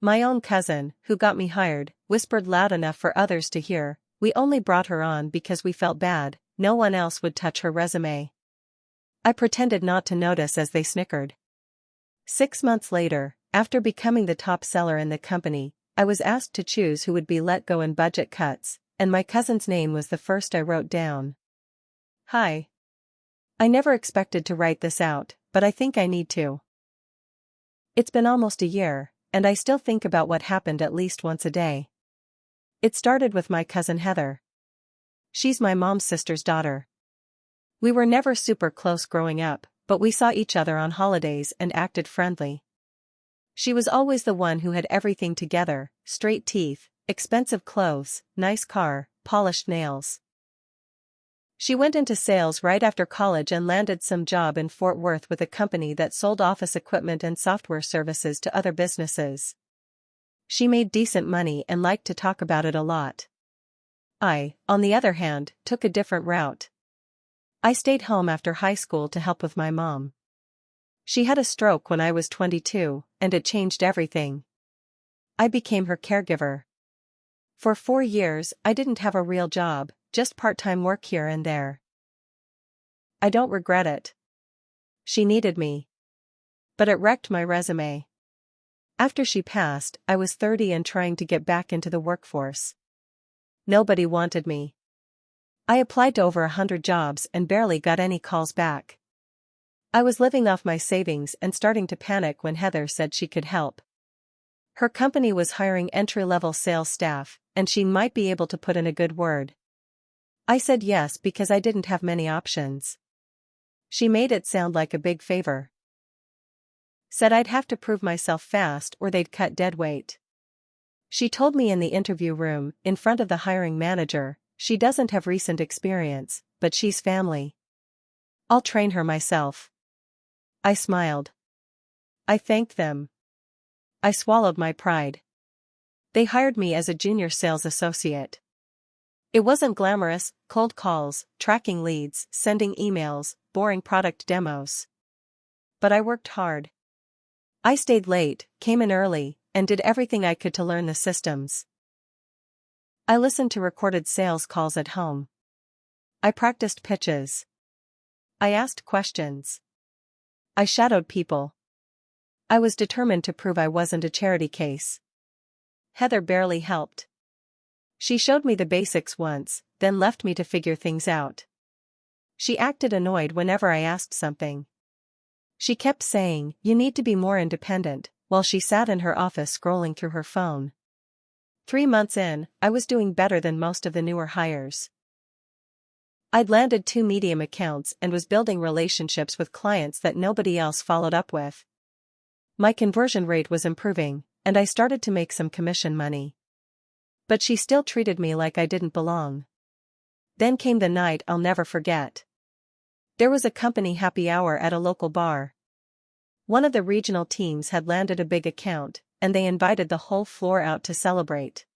My own cousin, who got me hired, whispered loud enough for others to hear, "We only brought her on because we felt bad, no one else would touch her resume." I pretended not to notice as they snickered. 6 months later, after becoming the top seller in the company, I was asked to choose who would be let go in budget cuts, and my cousin's name was the first I wrote down. Hi. I never expected to write this out, but I think I need to. It's been almost a year, and I still think about what happened at least once a day. It started with my cousin Heather. She's my mom's sister's daughter. We were never super close growing up, but we saw each other on holidays and acted friendly. She was always the one who had everything together: straight teeth, expensive clothes, nice car, polished nails. She went into sales right after college and landed some job in Fort Worth with a company that sold office equipment and software services to other businesses. She made decent money and liked to talk about it a lot. I, on the other hand, took a different route. I stayed home after high school to help with my mom. She had a stroke when I was 22, and it changed everything. I became her caregiver. For 4 years, I didn't have a real job, just part-time work here and there. I don't regret it. She needed me. But it wrecked my resume. After she passed, I was 30 and trying to get back into the workforce. Nobody wanted me. I applied to over 100 jobs and barely got any calls back. I was living off my savings and starting to panic when Heather said she could help. Her company was hiring entry-level sales staff, and she might be able to put in a good word. I said yes because I didn't have many options. She made it sound like a big favor. Said I'd have to prove myself fast or they'd cut dead weight. She told me in the interview room, in front of the hiring manager, she doesn't have recent experience, but she's family. I'll train her myself. I smiled. I thanked them. I swallowed my pride. They hired me as a junior sales associate. It wasn't glamorous: cold calls, tracking leads, sending emails, boring product demos. But I worked hard. I stayed late, came in early, and did everything I could to learn the systems. I listened to recorded sales calls at home. I practiced pitches. I asked questions. I shadowed people. I was determined to prove I wasn't a charity case. Heather barely helped. She showed me the basics once, then left me to figure things out. She acted annoyed whenever I asked something. She kept saying, "You need to be more independent," while she sat in her office scrolling through her phone. 3 months in, I was doing better than most of the newer hires. I'd landed 2 medium accounts and was building relationships with clients that nobody else followed up with. My conversion rate was improving, and I started to make some commission money. But she still treated me like I didn't belong. Then came the night I'll never forget. There was a company happy hour at a local bar. One of the regional teams had landed a big account, and they invited the whole floor out to celebrate.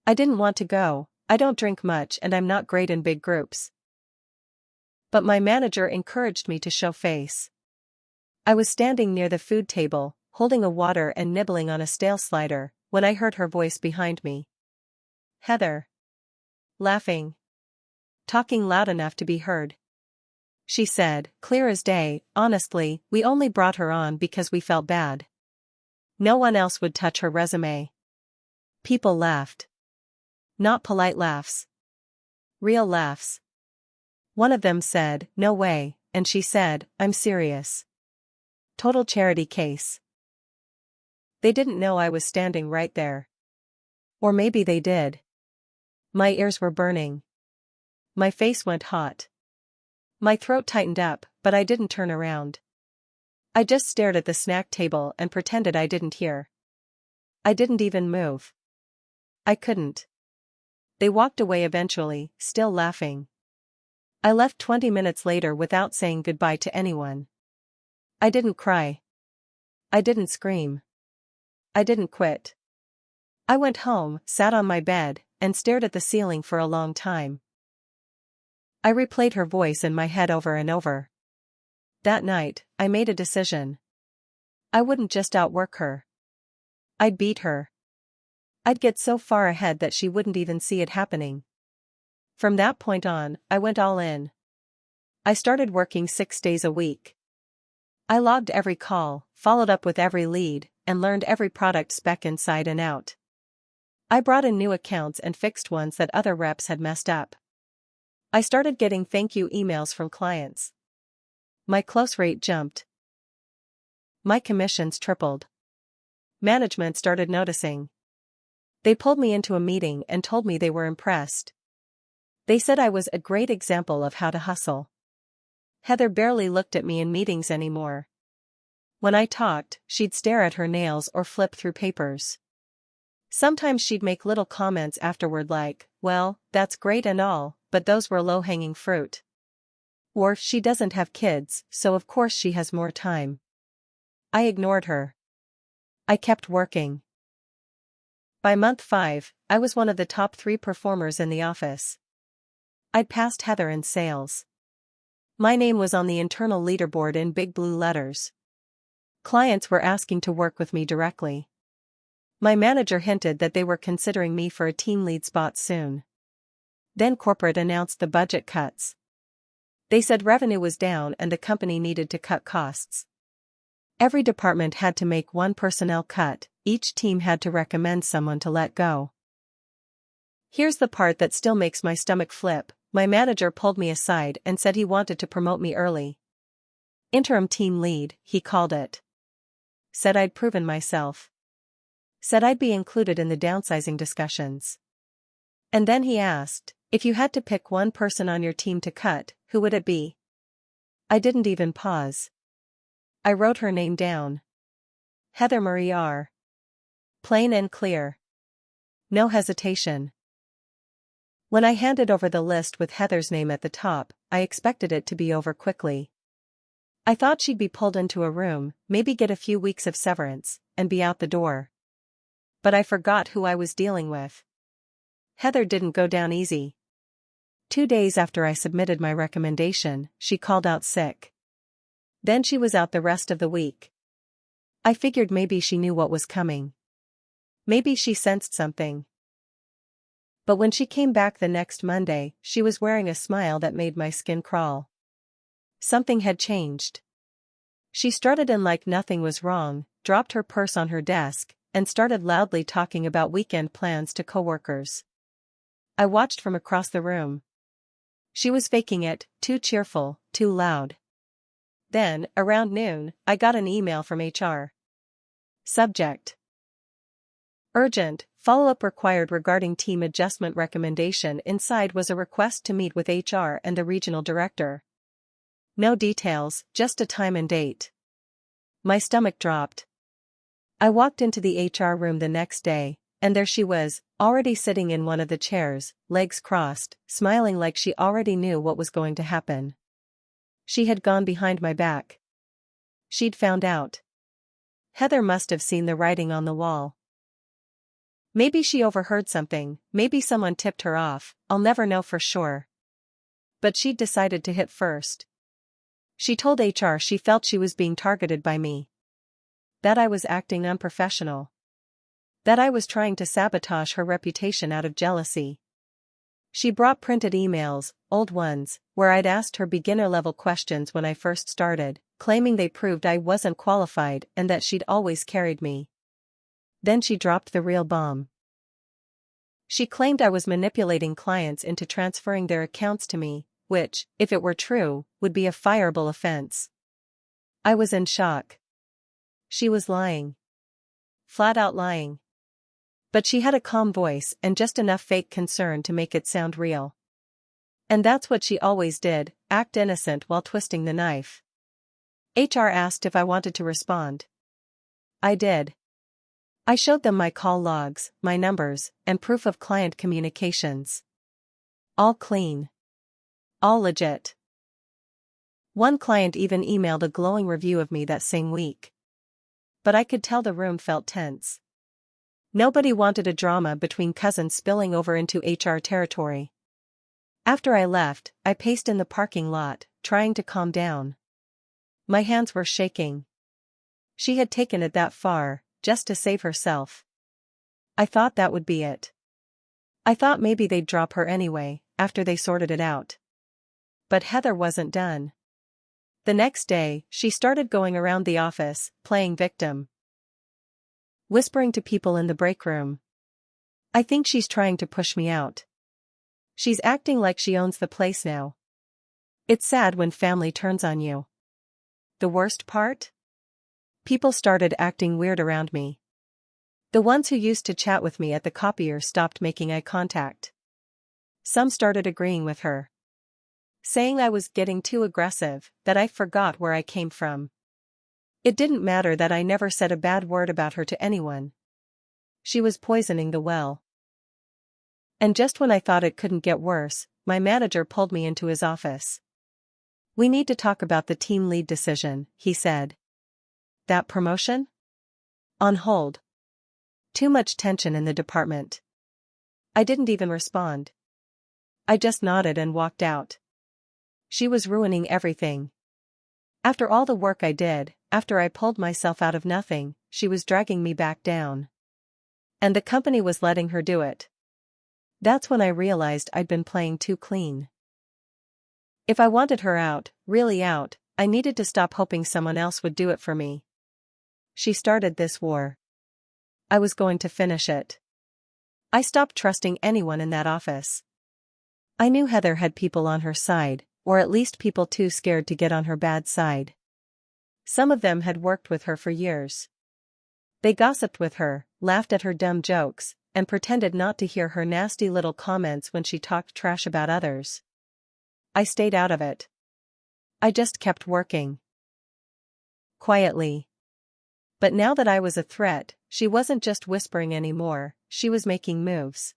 I didn't want to go. I don't drink much and I'm not great in big groups. But my manager encouraged me to show face. I was standing near the food table, holding a water and nibbling on a stale slider, when I heard her voice behind me. Heather. Laughing. Talking loud enough to be heard. She said, clear as day, "Honestly, we only brought her on because we felt bad. No one else would touch her resume." People laughed. Not polite laughs. Real laughs. One of them said, "No way," and she said, "I'm serious. Total charity case." They didn't know I was standing right there. Or maybe they did. My ears were burning. My face went hot. My throat tightened up, but I didn't turn around. I just stared at the snack table and pretended I didn't hear. I didn't even move. I couldn't. They walked away eventually, still laughing. I left 20 minutes later without saying goodbye to anyone. I didn't cry. I didn't scream. I didn't quit. I went home, sat on my bed, and stared at the ceiling for a long time. I replayed her voice in my head over and over. That night, I made a decision. I wouldn't just outwork her. I'd beat her. I'd get so far ahead that she wouldn't even see it happening. From that point on, I went all in. I started working 6 days a week. I logged every call, followed up with every lead, and learned every product spec inside and out. I brought in new accounts and fixed ones that other reps had messed up. I started getting thank you emails from clients. My close rate jumped. My commissions tripled. Management started noticing. They pulled me into a meeting and told me they were impressed. They said I was a great example of how to hustle. Heather barely looked at me in meetings anymore. When I talked, she'd stare at her nails or flip through papers. Sometimes she'd make little comments afterward like, "Well, that's great and all, but those were low-hanging fruit." Or, "She doesn't have kids, so of course she has more time." I ignored her. I kept working. By month 5, I was one of the top 3 performers in the office. I'd passed Heather in sales. My name was on the internal leaderboard in big blue letters. Clients were asking to work with me directly. My manager hinted that they were considering me for a team lead spot soon. Then corporate announced the budget cuts. They said revenue was down and the company needed to cut costs. Every department had to make one personnel cut, each team had to recommend someone to let go. Here's the part that still makes my stomach flip. My manager pulled me aside and said he wanted to promote me early. Interim team lead, he called it. Said I'd proven myself. Said I'd be included in the downsizing discussions. And then he asked, if you had to pick one person on your team to cut, who would it be? I didn't even pause. I wrote her name down. Heather Marie R. Plain and clear. No hesitation. When I handed over the list with Heather's name at the top, I expected it to be over quickly. I thought she'd be pulled into a room, maybe get a few weeks of severance, and be out the door. But I forgot who I was dealing with. Heather didn't go down easy. 2 days after I submitted my recommendation, she called out sick. Then she was out the rest of the week. I figured maybe she knew what was coming. Maybe she sensed something. But when she came back the next Monday, she was wearing a smile that made my skin crawl. Something had changed. She strutted in like nothing was wrong, dropped her purse on her desk, and started loudly talking about weekend plans to coworkers. I watched from across the room. She was faking it, too cheerful, too loud. Then, around noon, I got an email from HR. Subject: urgent, follow-up required regarding team adjustment recommendation. Inside was a request to meet with HR and the regional director. No details, just a time and date. My stomach dropped. I walked into the HR room the next day, and there she was, already sitting in one of the chairs, legs crossed, smiling like she already knew what was going to happen. She had gone behind my back. She'd found out. Heather must have seen the writing on the wall. Maybe she overheard something, maybe someone tipped her off, I'll never know for sure. But she'd decided to hit first. She told HR she felt she was being targeted by me. That I was acting unprofessional. That I was trying to sabotage her reputation out of jealousy. She brought printed emails, old ones, where I'd asked her beginner-level questions when I first started, claiming they proved I wasn't qualified and that she'd always carried me. Then she dropped the real bomb. She claimed I was manipulating clients into transferring their accounts to me, which, if it were true, would be a fireable offense. I was in shock. She was lying. Flat out lying. But she had a calm voice and just enough fake concern to make it sound real. And that's what she always did, act innocent while twisting the knife. HR asked if I wanted to respond. I did. I showed them my call logs, my numbers, and proof of client communications. All clean. All legit. One client even emailed a glowing review of me that same week. But I could tell the room felt tense. Nobody wanted a drama between cousins spilling over into HR territory. After I left, I paced in the parking lot, trying to calm down. My hands were shaking. She had taken it that far, just to save herself. I thought that would be it. I thought maybe they'd drop her anyway, after they sorted it out. But Heather wasn't done. The next day, she started going around the office, playing victim. Whispering to people in the break room. I think she's trying to push me out. She's acting like she owns the place now. It's sad when family turns on you. The worst part? People started acting weird around me. The ones who used to chat with me at the copier stopped making eye contact. Some started agreeing with her, saying I was getting too aggressive, that I forgot where I came from. It didn't matter that I never said a bad word about her to anyone. She was poisoning the well. And just when I thought it couldn't get worse, my manager pulled me into his office. "We need to talk about the team lead decision," he said. "That promotion? On hold. Too much tension in the department." I didn't even respond. I just nodded and walked out. She was ruining everything. After all the work I did, after I pulled myself out of nothing, she was dragging me back down. And the company was letting her do it. That's when I realized I'd been playing too clean. If I wanted her out, really out, I needed to stop hoping someone else would do it for me. She started this war. I was going to finish it. I stopped trusting anyone in that office. I knew Heather had people on her side, or at least people too scared to get on her bad side. Some of them had worked with her for years. They gossiped with her, laughed at her dumb jokes, and pretended not to hear her nasty little comments when she talked trash about others. I stayed out of it. I just kept working. Quietly. But now that I was a threat, she wasn't just whispering anymore, she was making moves.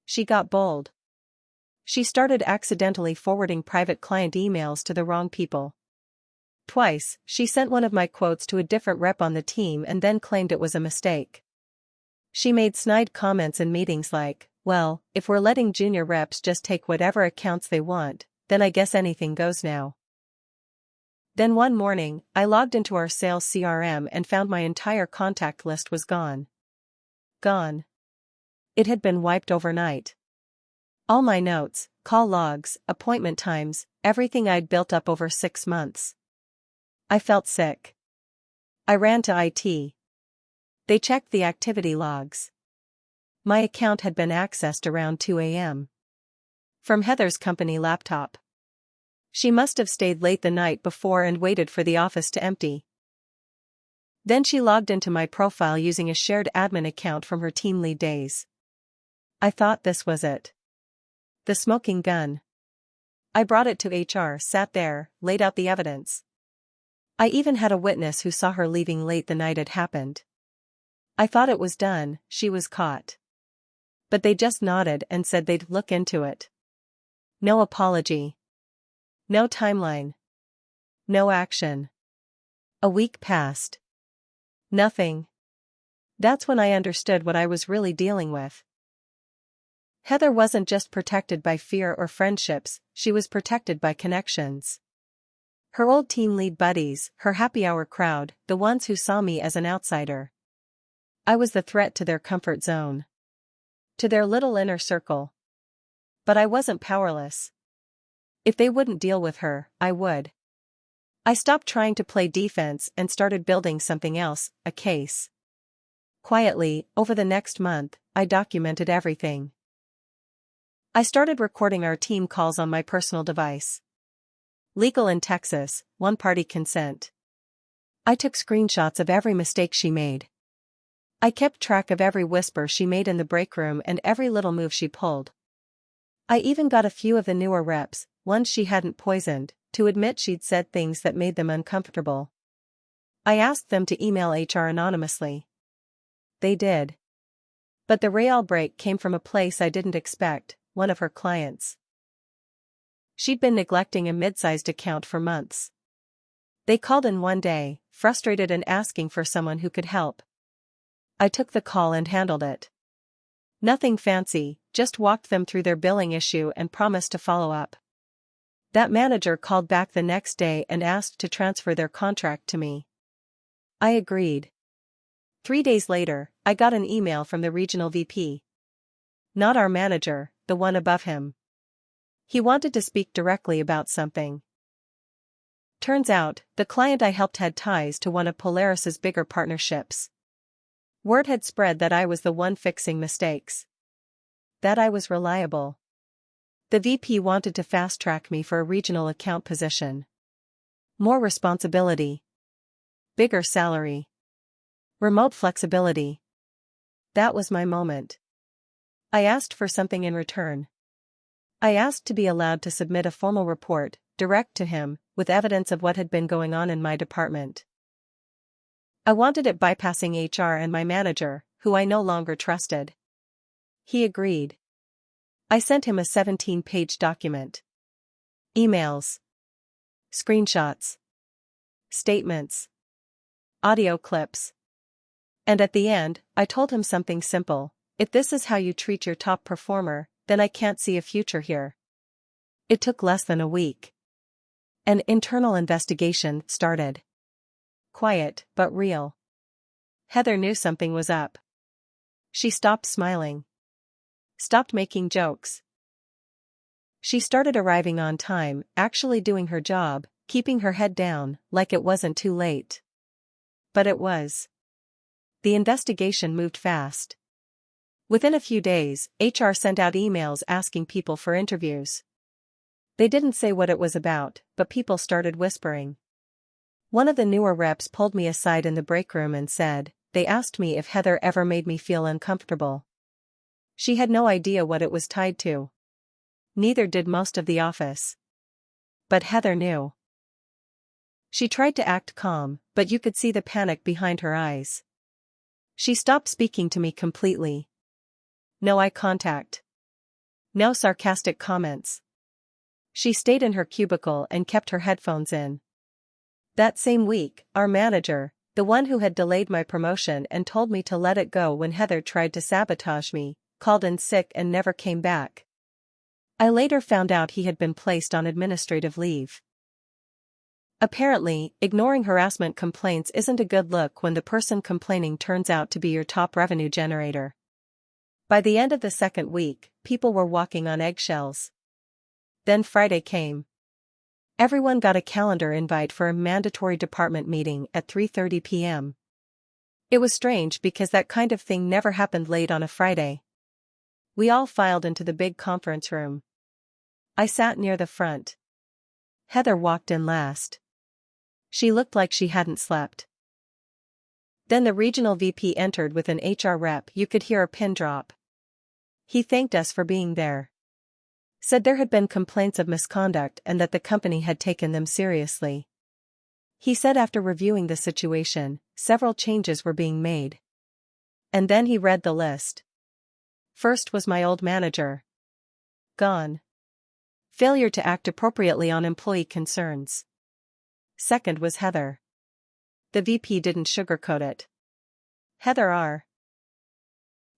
She got bold. She started accidentally forwarding private client emails to the wrong people. Twice, she sent one of my quotes to a different rep on the team and then claimed it was a mistake. She made snide comments in meetings like, "Well, if we're letting junior reps just take whatever accounts they want, then I guess anything goes now." Then one morning, I logged into our sales CRM and found my entire contact list was gone. Gone. It had been wiped overnight. All my notes, call logs, appointment times, everything I'd built up over 6 months. I felt sick. I ran to IT. They checked the activity logs. My account had been accessed around 2 a.m. from Heather's company laptop. She must have stayed late the night before and waited for the office to empty. Then she logged into my profile using a shared admin account from her team lead days. I thought this was it. The smoking gun. I brought it to HR, sat there, laid out the evidence. I even had a witness who saw her leaving late the night it happened. I thought it was done, she was caught. But they just nodded and said they'd look into it. No apology. No timeline. No action. A week passed. Nothing. That's when I understood what I was really dealing with. Heather wasn't just protected by fear or friendships, she was protected by connections. Her old team lead buddies, her happy hour crowd, the ones who saw me as an outsider. I was the threat to their comfort zone. To their little inner circle. But I wasn't powerless. If they wouldn't deal with her, I would. I stopped trying to play defense and started building something else, a case. Quietly, over the next month, I documented everything. I started recording our team calls on my personal device. Legal in Texas, one-party consent. I took screenshots of every mistake she made. I kept track of every whisper she made in the break room and every little move she pulled. I even got a few of the newer reps, ones she hadn't poisoned, to admit she'd said things that made them uncomfortable. I asked them to email HR anonymously. They did. But the real break came from a place I didn't expect, one of her clients. She'd been neglecting a mid-sized account for months. They called in one day, frustrated and asking for someone who could help. I took the call and handled it. Nothing fancy, just walked them through their billing issue and promised to follow up. That manager called back the next day and asked to transfer their contract to me. I agreed. 3 days later, I got an email from the regional VP. Not our manager, the one above him. He wanted to speak directly about something. Turns out, the client I helped had ties to one of Polaris's bigger partnerships. Word had spread that I was the one fixing mistakes. That I was reliable. The VP wanted to fast-track me for a regional account position. More responsibility. Bigger salary. Remote flexibility. That was my moment. I asked for something in return. I asked to be allowed to submit a formal report, direct to him, with evidence of what had been going on in my department. I wanted it bypassing HR and my manager, who I no longer trusted. He agreed. I sent him a 17-page document. Emails. Screenshots. Statements. Audio clips. And at the end, I told him something simple: if this is how you treat your top performer, then I can't see a future here. It took less than a week. An internal investigation started. Quiet, but real. Heather knew something was up. She stopped smiling. Stopped making jokes. She started arriving on time, actually doing her job, keeping her head down, like it wasn't too late. But it was. The investigation moved fast. Within a few days, HR sent out emails asking people for interviews. They didn't say what it was about, but people started whispering. One of the newer reps pulled me aside in the break room and said, "They asked me if Heather ever made me feel uncomfortable." She had no idea what it was tied to. Neither did most of the office. But Heather knew. She tried to act calm, but you could see the panic behind her eyes. She stopped speaking to me completely. No eye contact. No sarcastic comments. She stayed in her cubicle and kept her headphones in. That same week, our manager, the one who had delayed my promotion and told me to let it go when Heather tried to sabotage me, called in sick and never came back. I later found out he had been placed on administrative leave. Apparently, ignoring harassment complaints isn't a good look when the person complaining turns out to be your top revenue generator. By the end of the second week, people were walking on eggshells. Then Friday came. Everyone got a calendar invite for a mandatory department meeting at 3:30 p.m. It was strange because that kind of thing never happened late on a Friday. We all filed into the big conference room. I sat near the front. Heather walked in last. She looked like she hadn't slept. Then the regional VP entered with an HR rep. You could hear a pin drop. He thanked us for being there. Said there had been complaints of misconduct and that the company had taken them seriously. He said after reviewing the situation, several changes were being made. And then he read the list. First was my old manager. Gone. Failure to act appropriately on employee concerns. Second was Heather. The VP didn't sugarcoat it. Heather R.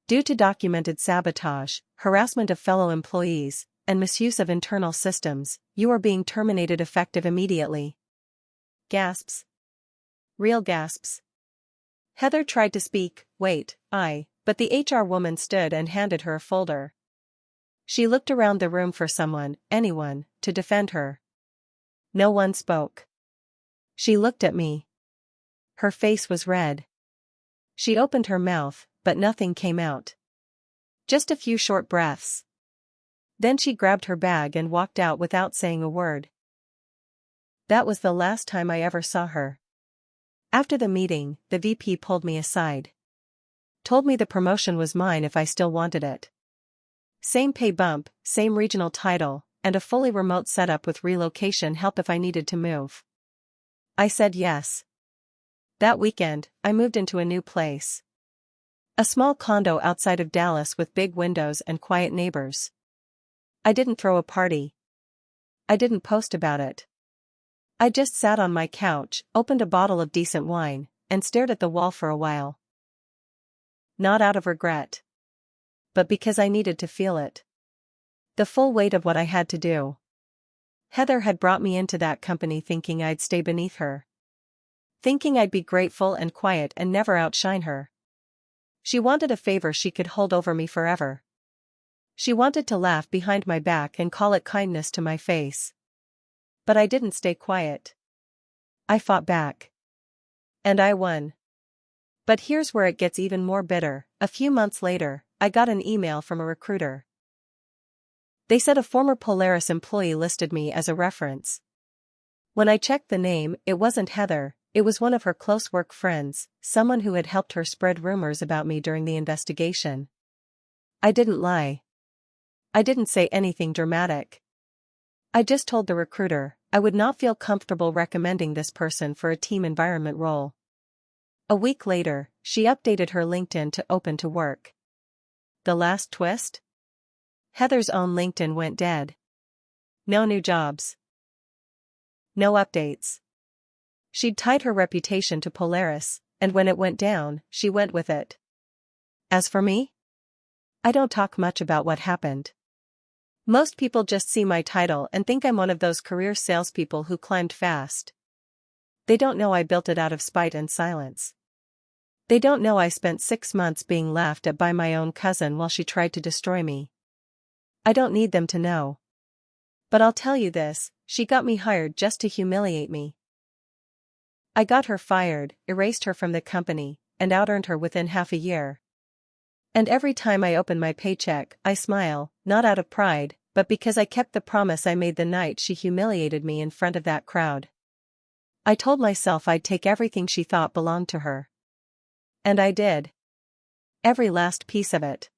Due to documented sabotage, harassment of fellow employees, and misuse of internal systems, you are being terminated effective immediately. Gasps. Real gasps. Heather tried to speak, but the HR woman stood and handed her a folder. She looked around the room for someone, anyone, to defend her. No one spoke. She looked at me. Her face was red. She opened her mouth, but nothing came out. Just a few short breaths. Then she grabbed her bag and walked out without saying a word. That was the last time I ever saw her. After the meeting, the VP pulled me aside. Told me the promotion was mine if I still wanted it. Same pay bump, same regional title, and a fully remote setup with relocation help if I needed to move. I said yes. That weekend, I moved into a new place. A small condo outside of Dallas with big windows and quiet neighbors. I didn't throw a party. I didn't post about it. I just sat on my couch, opened a bottle of decent wine, and stared at the wall for a while. Not out of regret. But because I needed to feel it. The full weight of what I had to do. Heather had brought me into that company thinking I'd stay beneath her. Thinking I'd be grateful and quiet and never outshine her. She wanted a favor she could hold over me forever. She wanted to laugh behind my back and call it kindness to my face. But I didn't stay quiet. I fought back. And I won. But here's where it gets even more bitter. A few months later, I got an email from a recruiter. They said a former Polaris employee listed me as a reference. When I checked the name, it wasn't Heather, it was one of her close work friends, someone who had helped her spread rumors about me during the investigation. I didn't lie. I didn't say anything dramatic. I just told the recruiter I would not feel comfortable recommending this person for a team environment role. A week later, she updated her LinkedIn to open to work. The last twist? Heather's own LinkedIn went dead. No new jobs. No updates. She'd tied her reputation to Polaris, and when it went down, she went with it. As for me? I don't talk much about what happened. Most people just see my title and think I'm one of those career salespeople who climbed fast. They don't know I built it out of spite and silence. They don't know I spent 6 months being laughed at by my own cousin while she tried to destroy me. I don't need them to know. But I'll tell you this, she got me hired just to humiliate me. I got her fired, erased her from the company, and out-earned her within half a year. And every time I open my paycheck, I smile, not out of pride, but because I kept the promise I made the night she humiliated me in front of that crowd. I told myself I'd take everything she thought belonged to her. And I did. Every last piece of it.